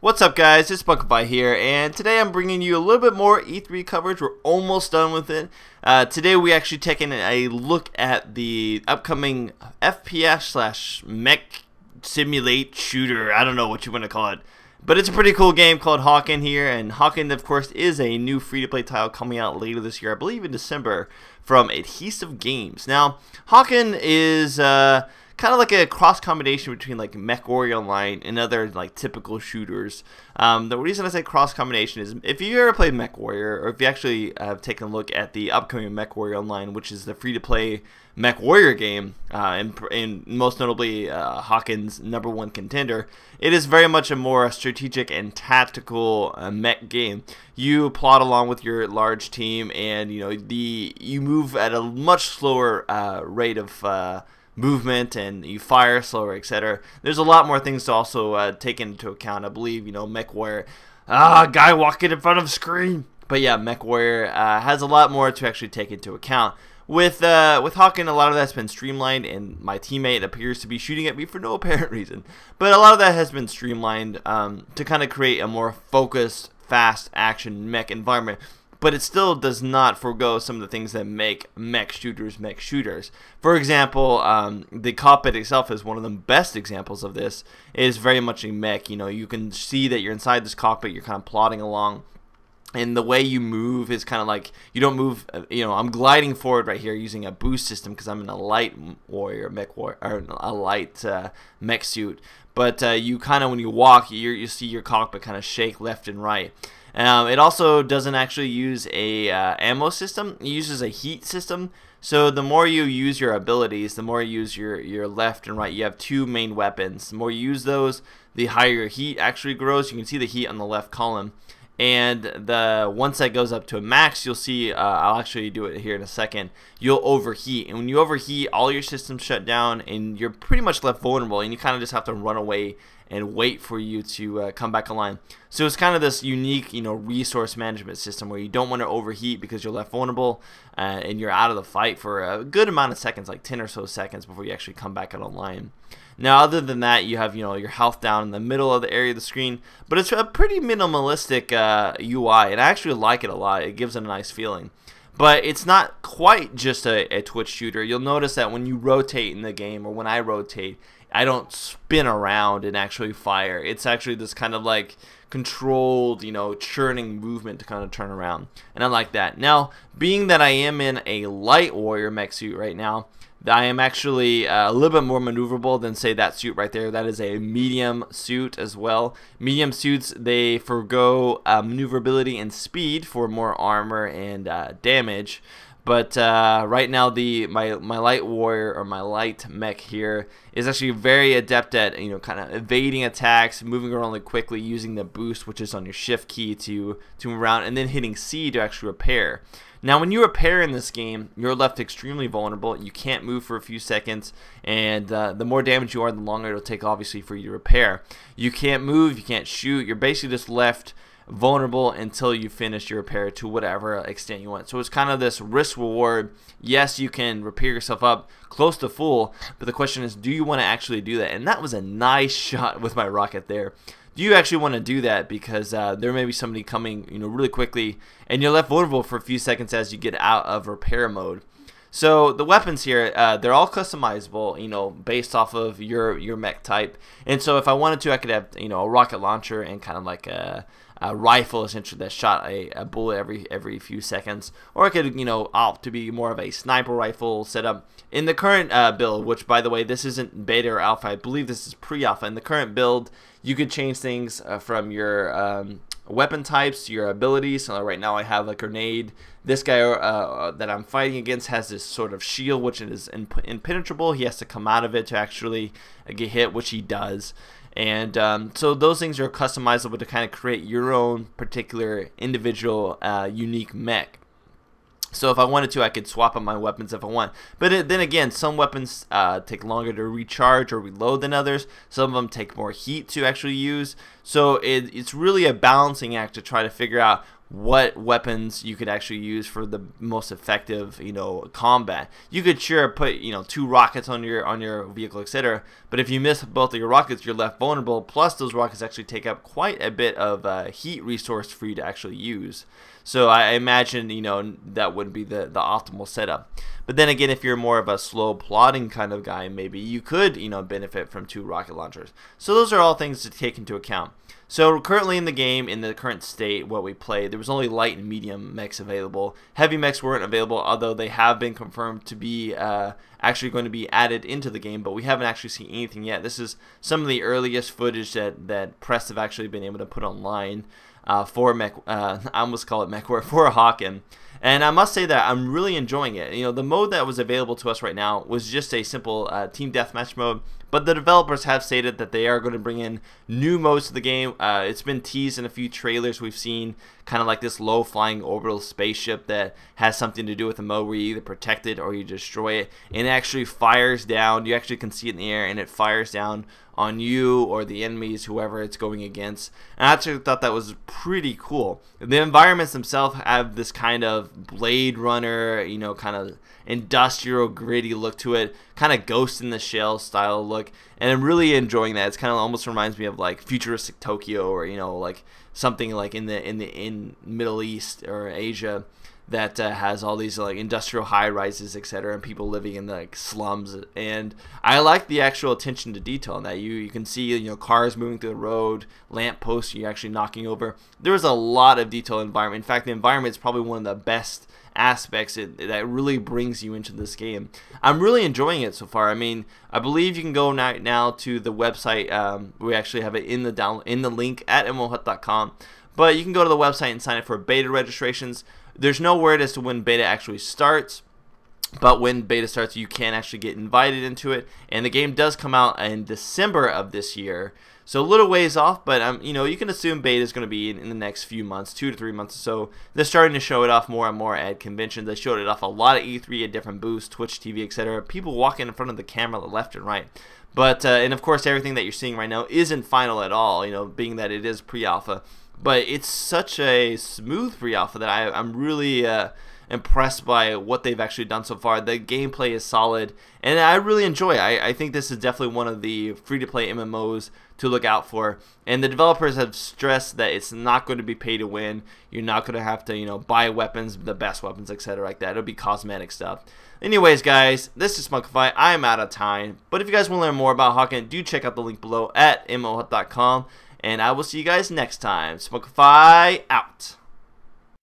What's up, guys? It's Buckify here, and today I'm bringing you a little bit more E3 coverage. We're almost done with it. Today we actually taking a look at the upcoming FPS/mech simulate shooter. I don't know what you want to call it, but it's a pretty cool game called Hawken here, and Hawken, of course, is a new free-to-play title coming out later this year, I believe in December, from Adhesive Games. Now, Hawken is kind of like a cross combination between like MechWarrior Online and other like typical shooters. The reason I say cross combination is if you ever played MechWarrior, or if you actually have taken a look at the upcoming MechWarrior Online, which is the free-to-play MechWarrior game, and most notably Hawken's #1 contender, it is very much a more strategic and tactical mech game. You plot along with your large team, and you move at a much slower rate of movement, and you fire slower, etc. There's a lot more things to also take into account. I believe MechWarrior, guy walking in front of a screen. But yeah, MechWarrior has a lot more to actually take into account. With Hawken, a lot of that's been streamlined, and my teammate appears to be shooting at me for no apparent reason. But a lot of that has been streamlined to kind of create a more focused, fast action mech environment. But it still does not forego some of the things that make mech shooters. For example, the cockpit itself is one of the best examples of this. It is very much a mech. You can see that you're inside this cockpit, you're kind of plodding along. And the way you move is kind of like, you don't move, I'm gliding forward right here using a boost system because I'm in a light mech suit. But you kind of, when you walk, you see your cockpit kind of shake left and right. It also doesn't actually use a ammo system. It uses a heat system. So the more you use your abilities, the more you use your left and right. You have two main weapons. The more you use those, the higher your heat actually grows. You can see the heat on the left column. And once that goes up to a max, you'll see, I'll actually do it here in a second, you'll overheat. And when you overheat, all your systems shut down, and you're pretty much left vulnerable, and you kind of just have to run away and wait for you to come back online. So it's kind of this unique, resource management system where you don't want to overheat because you're left vulnerable, and you're out of the fight for a good amount of seconds, like 10 or so seconds before you actually come back out online. Now, other than that, you have your health down in the middle of the area of the screen, but it's a pretty minimalistic UI, and I actually like it a lot. It gives it a nice feeling. But it's not quite just a twitch shooter. You'll notice that when you rotate in the game, or when I rotate, I don't spin around and actually fire. It's actually this kind of like controlled, churning movement to kind of turn around. And I like that. Now, being that I am in a light warrior mech suit right now, I am actually a little bit more maneuverable than, say, that suit right there. That is a medium suit as well. Medium suits, they forgo maneuverability and speed for more armor and damage. But right now, my light warrior, or my light mech here, is actually very adept at kind of evading attacks, moving around really quickly, using the boost, which is on your shift key to move around, and then hitting C to actually repair. Now, when you repair in this game, you're left extremely vulnerable. You can't move for a few seconds, and the more damage you are, the longer it'll take, obviously, for you to repair. You can't move, you can't shoot. You're basically just left vulnerable until you finish your repair to whatever extent you want. So it's kind of this risk reward. Yes, you can repair yourself up close to full, but the question is, do you want to actually do that? And that was a nice shot with my rocket there. Do you actually want to do that? Because there may be somebody coming really quickly, and you're left vulnerable for a few seconds as you get out of repair mode. So the weapons here, they're all customizable, based off of your mech type. And so if I wanted to, I could have a rocket launcher and kind of like a rifle, essentially, that shot a bullet every few seconds, or I could opt to be more of a sniper rifle setup. In the current build, which, by the way, this isn't beta or alpha, I believe this is pre-alpha. In the current build, you could change things from your weapon types to your abilities. So right now I have a grenade. This guy that I'm fighting against has this sort of shield, which is impenetrable. He has to come out of it to actually get hit, which he does. And so those things are customizable to kind of create your own particular individual unique mech. So if I wanted to, I could swap out my weapons if I want. But then again, some weapons take longer to recharge or reload than others. Some of them take more heat to actually use. So it's really a balancing act to try to figure out what weapons you could actually use for the most effective, combat. You could sure put, 2 rockets on your vehicle, etc. But if you miss both of your rockets, you're left vulnerable. Plus, those rockets actually take up quite a bit of heat resource for you to actually use. So I imagine, that wouldn't be the optimal setup. But then again, if you're more of a slow plodding kind of guy, maybe you could, benefit from 2 rocket launchers. So those are all things to take into account. So currently in the game, in the current state, what we played, there was only light and medium mechs available. Heavy mechs weren't available, although they have been confirmed to be actually going to be added into the game, but we haven't actually seen anything yet. This is some of the earliest footage that press have actually been able to put online for mech. I almost call it mechware, for Hawken. And I must say that I'm really enjoying it. The mode that was available to us right now was just a simple team deathmatch mode, but the developers have stated that they are going to bring in new modes to the game. It's been teased in a few trailers we've seen, kind of like this low-flying orbital spaceship that has something to do with the mode where you either protect it or you destroy it, and it actually fires down. You actually can see it in the air, and it fires down on you or the enemies, whoever it's going against. And I actually thought that was pretty cool. The environments themselves have this kind of Blade Runner, kind of industrial gritty look to it, kind of Ghost in the Shell style look, and I'm really enjoying that. It's kind of almost reminds me of like futuristic Tokyo, or like something like in Middle East or Asia that has all these like industrial high rises, etc., and people living in the like slums. And I like the actual attention to detail in that. You can see cars moving through the road, lamp posts you're actually knocking over. There's a lot of detail in the environment. In fact, the environment is probably one of the best aspects that really brings you into this game. I'm really enjoying it so far. I mean, I believe you can go now to the website. We actually have it in the link at MMOHut.com. But you can go to the website and sign up for beta registrations. There's no word as to when beta actually starts, but when beta starts, you can actually get invited into it. And the game does come out in December of this year, so a little ways off. But you can assume beta is going to be in the next few months, 2 to 3 months or so. They're starting to show it off more and more at conventions. They showed it off a lot at E3 at different booths, Twitch TV, etc. People walking in front of the camera left and right. But and of course, everything that you're seeing right now isn't final at all. Being that it is pre-alpha. But it's such a smooth pre-alpha that I'm really impressed by what they've actually done so far. The gameplay is solid, and I really enjoy it. I think this is definitely one of the free-to-play MMOs to look out for. And the developers have stressed that it's not going to be pay to win. You're not going to have to, buy weapons, the best weapons, etc. like that. It'll be cosmetic stuff. Anyways, guys, this is MMOHut. I'm out of time. But if you guys want to learn more about Hawken, do check out the link below at MMOHut.com. And I will see you guys next time. MMOHut out.